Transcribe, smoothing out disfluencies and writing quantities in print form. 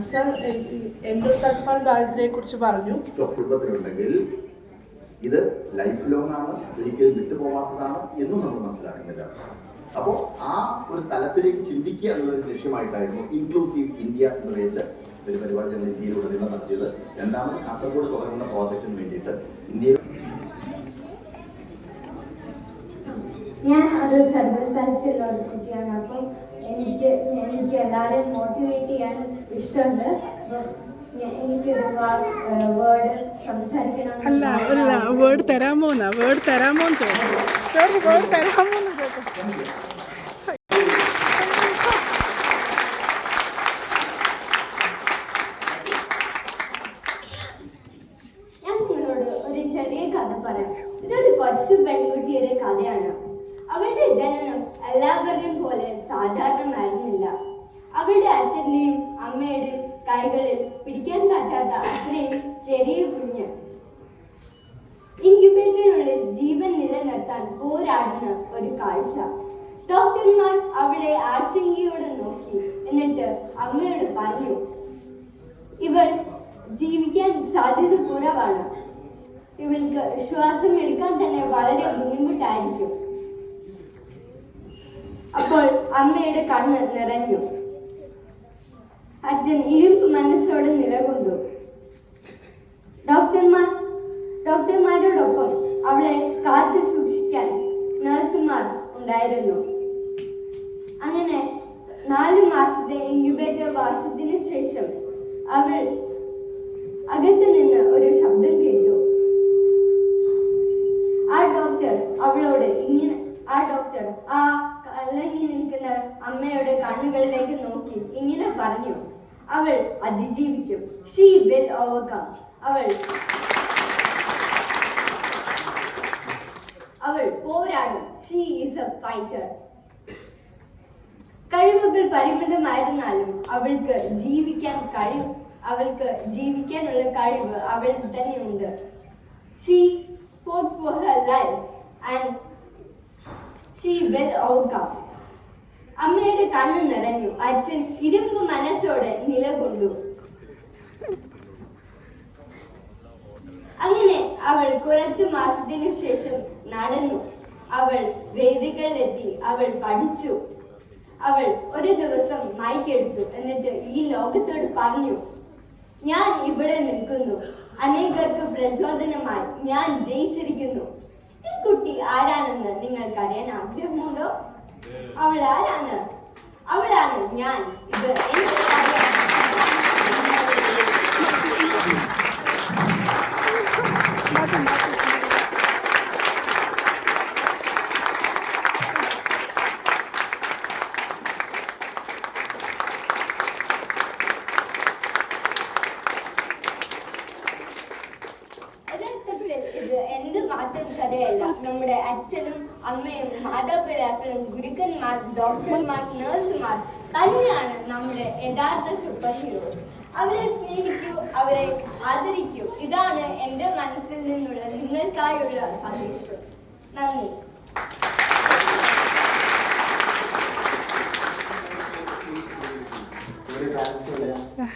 Sir, endosulfan ബാധിതരെ കുറിച്ച് പറഞ്ഞു. കുടുംബത്തിലുണ്ടെങ്കിൽ ഇത് ലൈഫ് ലോങ് ആണ്, ഒരിക്കലും വിട്ടുപോകാത്തതാണ് എന്നും നമ്മൾ മനസ്സിലാക്കുന്നില്ല. അപ്പോൾ ആ ഒരു തലത്തിലേക്ക് ചിന്തിക്കുക എന്നുള്ളൊരു ലക്ഷ്യമായിട്ടായിരുന്നു ഇൻക്ലൂസീവ് ഇന്ത്യ എന്ന പേരിൽ ഒരു പരിപാടി ഞങ്ങൾ ഇന്ത്യയിലുടനീളം നടത്തിയത്. രണ്ടാമത് കാസർഗോഡ് തുടങ്ങുന്ന പ്രോജക്റ്റിന് വേണ്ടിയിട്ട് ഇന്ത്യയിൽ ഞാൻ ഒരു സെർബൽ പാൽസിയുള്ള ഒരു കുട്ടിയാണ്. അപ്പം എനിക്ക് എല്ലാവരെയും മോട്ടിവേറ്റ് ചെയ്യാൻ ഇഷ്ടമുണ്ട്. എനിക്കൊരു വേർഡ് സംസാരിക്കണം. അല്ല വേർഡ് തരാമോന്ന് ചോദിച്ചു. സോറി, വേർഡ് തരാമോന്ന് ചോദിച്ചു. ഞാൻ നിങ്ങളോട് ഒരു ചെറിയ കഥ പറയാം. ഇതൊരു കൊച്ചു പെൺകുട്ടിയുടെ കഥയാണ്. അവളുടെ ജനനം എല്ലാവരുടെയും പോലെ സാധാരണമായിരുന്നില്ല. അവളുടെ അച്ഛന്റെയും അമ്മയുടെയും കൈകളിൽ പിടിക്കാൻ പറ്റാത്ത അത്രയും ചെറിയ കുഞ്ഞ്. ഇൻക്യുബേറ്ററിനുള്ളിൽ ജീവൻ നിലനിർത്താൻ പോരാടുന്ന ഒരു കാഴ്ച. ഡോക്ടർമാർ അവളെ ആശങ്കയോടെ നോക്കി. എന്നിട്ട് അമ്മയോട് പറഞ്ഞു, ഇവൾ ജീവിക്കാൻ സാധ്യത കുറവാണ്. ഇവൾക്ക് ശ്വാസം എടുക്കാൻ തന്നെ വളരെ ബുദ്ധിമുട്ടായിരിക്കും. അപ്പോൾ അമ്മയുടെ കണ്ണ് നിറഞ്ഞു. അച്ഛൻ ഇരുമ്പ് മനസ്സോടെ നിലകൊണ്ടു. ഡോക്ടർമാരോടൊപ്പം അവളെ കാത്തു സൂക്ഷിക്കാൻ നഴ്സുമാർ ഉണ്ടായിരുന്നു. അങ്ങനെ 4 മാസത്തെ ഇൻക്യുബേറ്റർ വാസത്തിന് ശേഷം അവൾ അകത്ത് നിന്ന് ഒരു ശബ്ദം കേട്ടു. ആ ഡോക്ടർ ആ കലങ്ങി നിൽക്കുന്ന അമ്മയുടെ കണ്ണുകളിലേക്ക് നോക്കി ഇങ്ങനെ പറഞ്ഞു, അവൾ അതിജീവിക്കും. She will overcome. അവൾ പോരാടും. She is a fighter. കഴിവുകൾ പരിമിതമായിരുന്നാലും അവൾക്ക് ജീവിക്കാനുള്ള കഴിവ് അവളിൽ തന്നെ ഉണ്ട്. She fought for her life and she will overcome. അമ്മയുടെ കണ്ണ് നിറഞ്ഞു. അച്ഛൻ ഇരുമ്പ് മനസ്സോടെ നിലകൊണ്ടു. അങ്ങനെ അവൾ കുറച്ചു മാസത്തിനു ശേഷം നടന്നു. അവൾ വേദികളിലെത്തി. അവൾ പഠിച്ചു. അവൾ ഒരു ദിവസം മൈക്കെടുത്തു. എന്നിട്ട് ഈ ലോകത്തോട് പറഞ്ഞു, ഞാൻ ഇവിടെ നിൽക്കുന്നു. അനേകർക്ക് പ്രചോദനമായി ഞാൻ ജയിച്ചിരിക്കുന്നു. ഈ കുട്ടി ആരാണെന്ന് നിങ്ങൾക്കറിയാൻ ആഗ്രഹമുണ്ടോ? അവൾ ആരാണ്? അവളാണ് ഞാൻ. ഇത് എന്ത് മാത്രം കഥയല്ല. നമ്മുടെ അച്ഛനും അമ്മയും മാതാപിതാക്കളും ഗുരുക്കന്മാർ, ഡോക്ടർമാർ, നഴ്സുമാർ തന്നെയാണ് നമ്മുടെ യഥാർത്ഥ സൂപ്പർ ഹീറോസ്. അവരെ സ്നേഹിക്കൂ, അവരെ ആദരിക്കൂ. ഇതാണ് എൻ്റെ മനസ്സിൽ നിന്നുള്ള നിങ്ങൾക്കായുള്ള സന്ദേശം. നന്ദി.